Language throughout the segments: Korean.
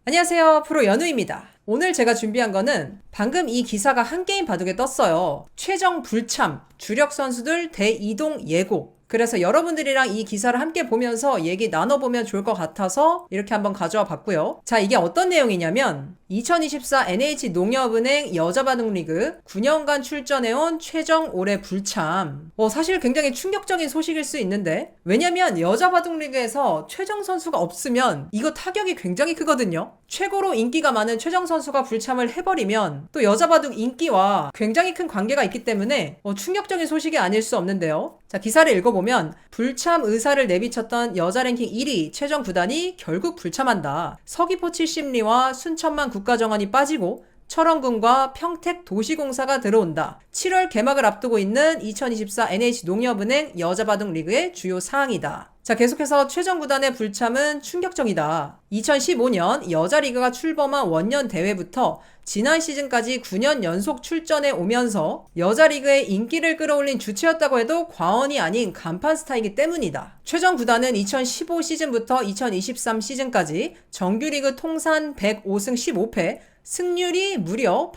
안녕하세요. 프로 연우입니다. 오늘 제가 준비한 거는 방금 이 기사가 한게임 바둑에 떴어요. 최정 불참, 주력 선수들 대이동 예고. 그래서 여러분들이랑 이 기사를 함께 보면서 얘기 나눠보면 좋을 것 같아서 이렇게 한번 가져와 봤고요. 자, 이게 어떤 내용이냐면 2024 NH농협은행 여자바둑리그 9년간 출전해온 최정 올해 불참. 사실 굉장히 충격적인 소식일 수 있는데, 왜냐면 여자바둑리그에서 최정 선수가 없으면 이거 타격이 굉장히 크거든요. 최고로 인기가 많은 최정 선수가 불참을 해버리면 또 여자바둑 인기와 굉장히 큰 관계가 있기 때문에 충격적인 소식이 아닐 수 없는데요. 자, 기사를 읽어보면 불참 의사를 내비쳤던 여자 랭킹 1위 최정 구단이 결국 불참한다. 서귀포 70리와 순천만 국가정원이 빠지고 철원군과 평택도시공사가 들어온다. 7월 개막을 앞두고 있는 2024 NH농협은행 여자바둑 리그의 주요 사항이다. 자, 계속해서 최정 구단의 불참은 충격적이다. 2015년 여자리그가 출범한 원년 대회부터 지난 시즌까지 9년 연속 출전해 오면서 여자리그의 인기를 끌어올린 주체였다고 해도 과언이 아닌 간판 스타이기 때문이다. 최정 구단은 2015 시즌부터 2023 시즌까지 정규리그 통산 105승 15패, 승률이 무려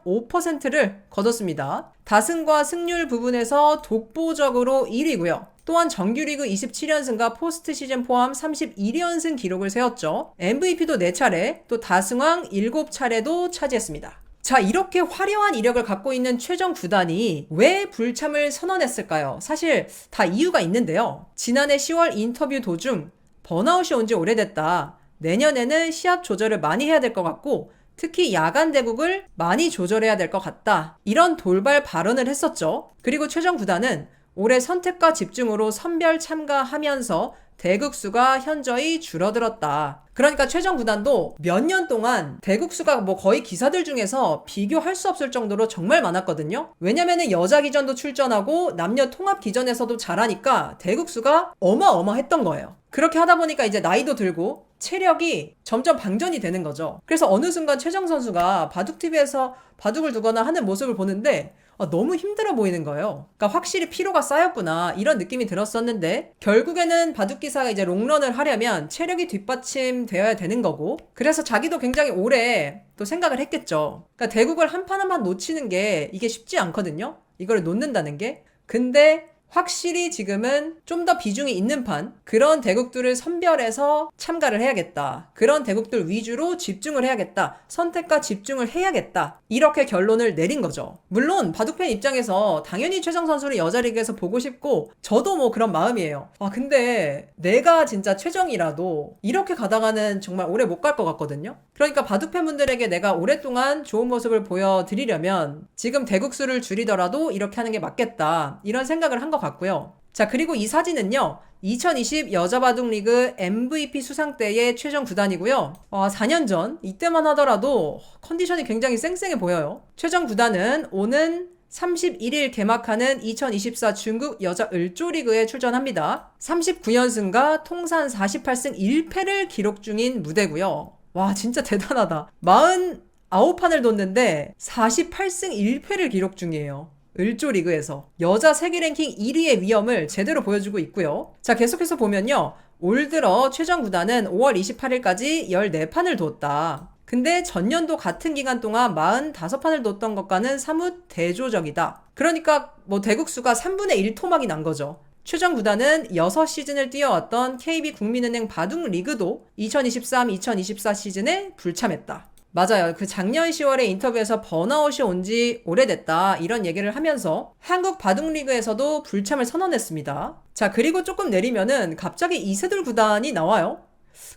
87.5%를 거뒀습니다. 다승과 승률 부분에서 독보적으로 1위고요. 또한 정규리그 27연승과 포스트 시즌 포함 31연승 기록을 세웠죠. MVP도 4차례, 또 다승왕 7차례도 차지했습니다. 자, 이렇게 화려한 이력을 갖고 있는 최정 구단이 왜 불참을 선언했을까요? 사실 다 이유가 있는데요. 지난해 10월 인터뷰 도중 번아웃이 온 지 오래됐다. 내년에는 시합 조절을 많이 해야 될 것 같고 특히 야간 대국을 많이 조절해야 될 것 같다. 이런 돌발 발언을 했었죠. 그리고 최정 구단은 올해 선택과 집중으로 선별 참가하면서 대국수가 현저히 줄어들었다. 그러니까 최정 구단도 몇 년 동안 대국수가 거의 기사들 중에서 비교할 수 없을 정도로 정말 많았거든요. 왜냐면은 여자 기전도 출전하고 남녀 통합 기전에서도 잘하니까 대국수가 어마어마했던 거예요. 그렇게 하다 보니까 이제 나이도 들고 체력이 점점 방전이 되는 거죠. 그래서 어느 순간 최정 선수가 바둑TV에서 바둑을 두거나 하는 모습을 보는데 너무 힘들어 보이는 거예요. 그러니까 확실히 피로가 쌓였구나 이런 느낌이 들었었는데 결국에는 바둑기사가 이제 롱런을 하려면 체력이 뒷받침되어야 되는 거고 그래서 자기도 굉장히 오래 또 생각을 했겠죠. 그러니까 대국을 한 판 한 판 놓치는 게 이게 쉽지 않거든요. 이걸 놓는다는 게. 근데 확실히 지금은 좀 더 비중이 있는 판 그런 대국들을 선별해서 참가를 해야겠다. 그런 대국들 위주로 집중을 해야겠다. 선택과 집중을 해야겠다. 이렇게 결론을 내린 거죠. 물론 바둑팬 입장에서 당연히 최정 선수를 여자리그에서 보고 싶고 저도 그런 마음이에요. 근데 내가 진짜 최정이라도 이렇게 가다가는 정말 오래 못 갈 것 같거든요. 그러니까 바둑팬분들에게 내가 오랫동안 좋은 모습을 보여드리려면 지금 대국수를 줄이더라도 이렇게 하는 게 맞겠다. 이런 생각을 한 것 같고요. 자, 그리고 이 사진은요. 2020 여자바둑리그 MVP 수상 때의 최정 구단이고요. 4년 전 이때만 하더라도 컨디션이 굉장히 쌩쌩해 보여요. 최정 구단은 오는 31일 개막하는 2024 중국 여자 을조리그에 출전합니다. 39연승과 통산 48승 1패를 기록 중인 무대고요. 와, 진짜 대단하다. 49판을 뒀는데 48승 1패를 기록 중이에요. 을조리그에서 여자 세계 랭킹 1위의 위험을 제대로 보여주고 있고요. 자, 계속해서 보면요. 올 들어 최정 구단은 5월 28일까지 14판을 뒀다. 근데 전년도 같은 기간 동안 45판을 뒀던 것과는 사뭇 대조적이다. 그러니까 대국수가 3분의 1 토막이 난 거죠. 최정 구단은 6시즌을 뛰어왔던 KB국민은행 바둑리그도 2023-2024 시즌에 불참했다. 맞아요. 그 작년 10월에 인터뷰에서 번아웃이 온 지 오래됐다 이런 얘기를 하면서 한국 바둑리그에서도 불참을 선언했습니다. 자, 그리고 조금 내리면은 갑자기 이세돌 구단이 나와요.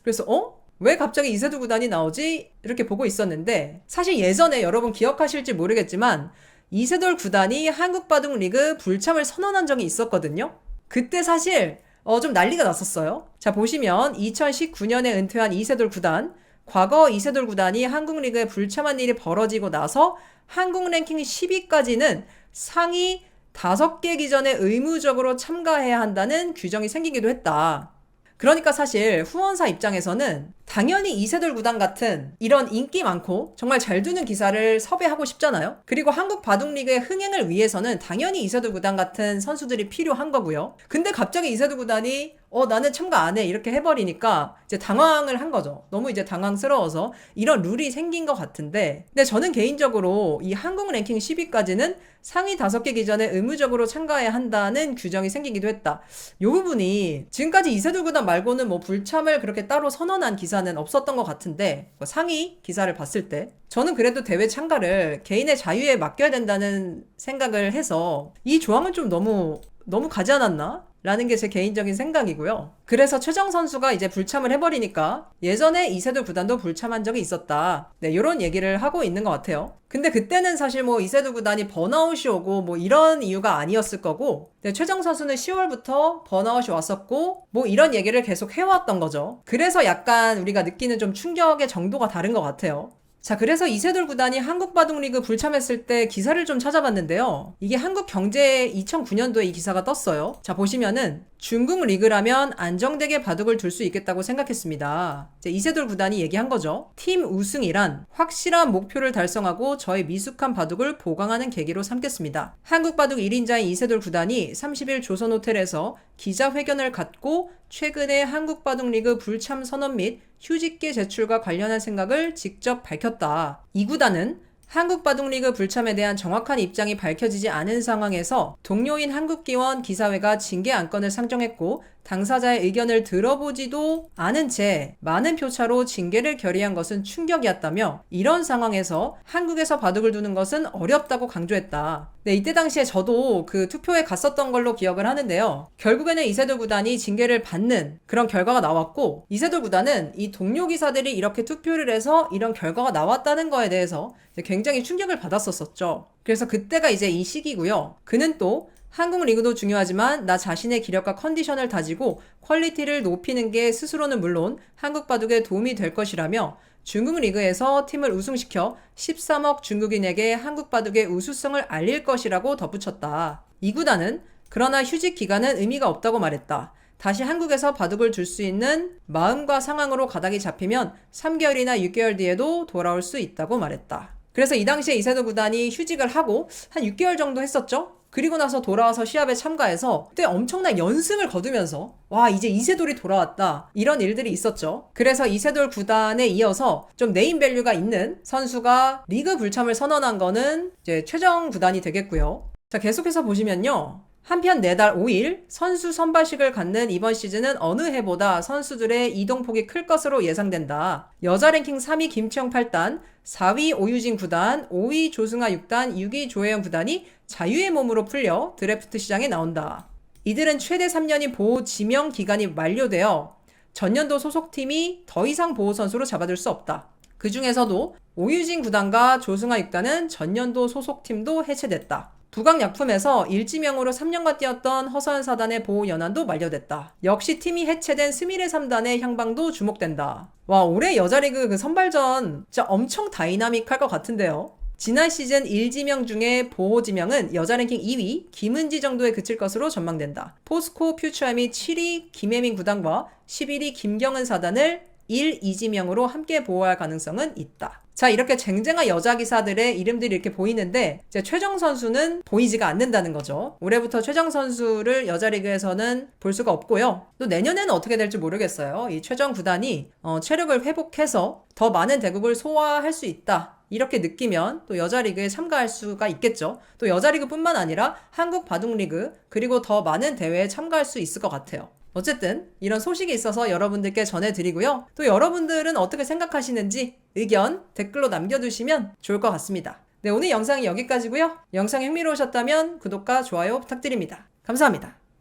그래서 왜 갑자기 이세돌 구단이 나오지? 이렇게 보고 있었는데 사실 예전에 여러분 기억하실지 모르겠지만 이세돌 구단이 한국 바둑리그 불참을 선언한 적이 있었거든요. 그때 사실 좀 난리가 났었어요. 자, 보시면 2019년에 은퇴한 이세돌 구단 과거 이세돌 구단이 한국 리그에 불참한 일이 벌어지고 나서 한국 랭킹 10위까지는 상위 5개 기전에 의무적으로 참가해야 한다는 규정이 생기기도 했다. 그러니까 사실 후원사 입장에서는 당연히 이세돌 구단 같은 이런 인기 많고 정말 잘 두는 기사를 섭외하고 싶잖아요. 그리고 한국 바둑리그의 흥행을 위해서는 당연히 이세돌 구단 같은 선수들이 필요한 거고요. 근데 갑자기 이세돌 구단이 나는 참가 안 해 이렇게 해버리니까 이제 당황을 한 거죠. 너무 이제 당황스러워서 이런 룰이 생긴 것 같은데, 근데 저는 개인적으로 이 한국 랭킹 10위까지는 상위 5개 기전에 의무적으로 참가해야 한다는 규정이 생기기도 했다. 이 부분이 지금까지 이세돌 구단 말고는 뭐 불참을 그렇게 따로 선언한 기사는 없었던 것 같은데, 상위 기사를 봤을 때 저는 그래도 대회 참가를 개인의 자유에 맡겨야 된다는 생각을 해서 이 조항은 좀 너무 가지 않았나? 라는 게 제 개인적인 생각이고요. 그래서 최정 선수가 이제 불참을 해버리니까 예전에 이세돌 구단도 불참한 적이 있었다. 네, 이런 얘기를 하고 있는 것 같아요. 근데 그때는 사실 뭐 이세돌 구단이 번아웃이 오고 뭐 이런 이유가 아니었을 거고, 네, 최정 선수는 10월부터 번아웃이 왔었고 뭐 이런 얘기를 계속 해왔던 거죠. 그래서 약간 우리가 느끼는 좀 충격의 정도가 다른 것 같아요. 자, 그래서 이세돌 구단이 한국바둑리그 불참했을 때 기사를 좀 찾아봤는데요. 이게 한국경제에 2009년도에 이 기사가 떴어요. 자, 보시면은 중국 리그라면 안정되게 바둑을 둘 수 있겠다고 생각했습니다. 이제 이세돌 구단이 얘기한 거죠. 팀 우승이란 확실한 목표를 달성하고 저의 미숙한 바둑을 보강하는 계기로 삼겠습니다. 한국바둑 1인자인 이세돌 구단이 30일 조선호텔에서 기자회견을 갖고 최근에 한국바둑리그 불참 선언 및 휴직계 제출과 관련한 생각을 직접 밝혔다. 이 구단은 한국바둑리그 불참에 대한 정확한 입장이 밝혀지지 않은 상황에서 동료인 한국기원 기사회가 징계 안건을 상정했고 당사자의 의견을 들어보지도 않은 채 많은 표차로 징계를 결의한 것은 충격이었다며 이런 상황에서 한국에서 바둑을 두는 것은 어렵다고 강조했다. 네, 이때 당시에 저도 그 투표에 갔었던 걸로 기억을 하는데요. 결국에는 이세돌 구단이 징계를 받는 그런 결과가 나왔고, 이세돌 구단은 이 동료 기사들이 이렇게 투표를 해서 이런 결과가 나왔다는 거에 대해서 굉장히 충격을 받았었죠. 그래서 그때가 이제 이 시기고요. 그는 또 한국 리그도 중요하지만 나 자신의 기력과 컨디션을 다지고 퀄리티를 높이는 게 스스로는 물론 한국 바둑에 도움이 될 것이라며 중국 리그에서 팀을 우승시켜 13억 중국인에게 한국 바둑의 우수성을 알릴 것이라고 덧붙였다. 이 구단은 그러나 휴직 기간은 의미가 없다고 말했다. 다시 한국에서 바둑을 둘 수 있는 마음과 상황으로 가닥이 잡히면 3개월이나 6개월 뒤에도 돌아올 수 있다고 말했다. 그래서 이 당시에 이세돌 구단이 휴직을 하고 한 6개월 정도 했었죠? 그리고 나서 돌아와서 시합에 참가해서 그때 엄청난 연승을 거두면서 와, 이제 이세돌이 돌아왔다, 이런 일들이 있었죠. 그래서 이세돌 구단에 이어서 좀 네임밸류가 있는 선수가 리그 불참을 선언한 거는 이제 최정 구단이 되겠고요. 자, 계속해서 보시면요. 한편 내달 5일 선수 선발식을 갖는 이번 시즌은 어느 해보다 선수들의 이동폭이 클 것으로 예상된다. 여자 랭킹 3위 김치영 8단, 4위 오유진 9단, 5위 조승아 6단, 6위 조혜연 9단이 자유의 몸으로 풀려 드래프트 시장에 나온다. 이들은 최대 3년이 보호 지명 기간이 만료되어 전년도 소속팀이 더 이상 보호 선수로 잡아둘 수 없다. 그 중에서도 오유진 9단과 조승아 6단은 전년도 소속팀도 해체됐다. 부강약품에서 일지명으로 3년간 뛰었던 허서연 4단의 보호 연한도 만료됐다. 역시 팀이 해체된 스미레 3단의 향방도 주목된다. 와, 올해 여자리그 그 선발전 진짜 엄청 다이나믹할 것 같은데요. 지난 시즌 1지명 중에 보호 지명은 여자 랭킹 2위 김은지 정도에 그칠 것으로 전망된다. 포스코 퓨처엠이 7위 김혜민 9단과 11위 김경은 4단을 1, 2지명으로 함께 보호할 가능성은 있다. 자, 이렇게 쟁쟁한 여자 기사들의 이름들이 이렇게 보이는데 이제 최정 선수는 보이지가 않는다는 거죠. 올해부터 최정 선수를 여자 리그에서는 볼 수가 없고요. 또 내년에는 어떻게 될지 모르겠어요. 이 최정 구단이 체력을 회복해서 더 많은 대국을 소화할 수 있다, 이렇게 느끼면 또 여자 리그에 참가할 수가 있겠죠. 또 여자 리그뿐만 아니라 한국 바둑 리그 그리고 더 많은 대회에 참가할 수 있을 것 같아요. 어쨌든 이런 소식이 있어서 여러분들께 전해드리고요. 또 여러분들은 어떻게 생각하시는지 의견 댓글로 남겨두시면 좋을 것 같습니다. 네, 오늘 영상이 여기까지고요. 영상이 흥미로우셨다면 구독과 좋아요 부탁드립니다. 감사합니다.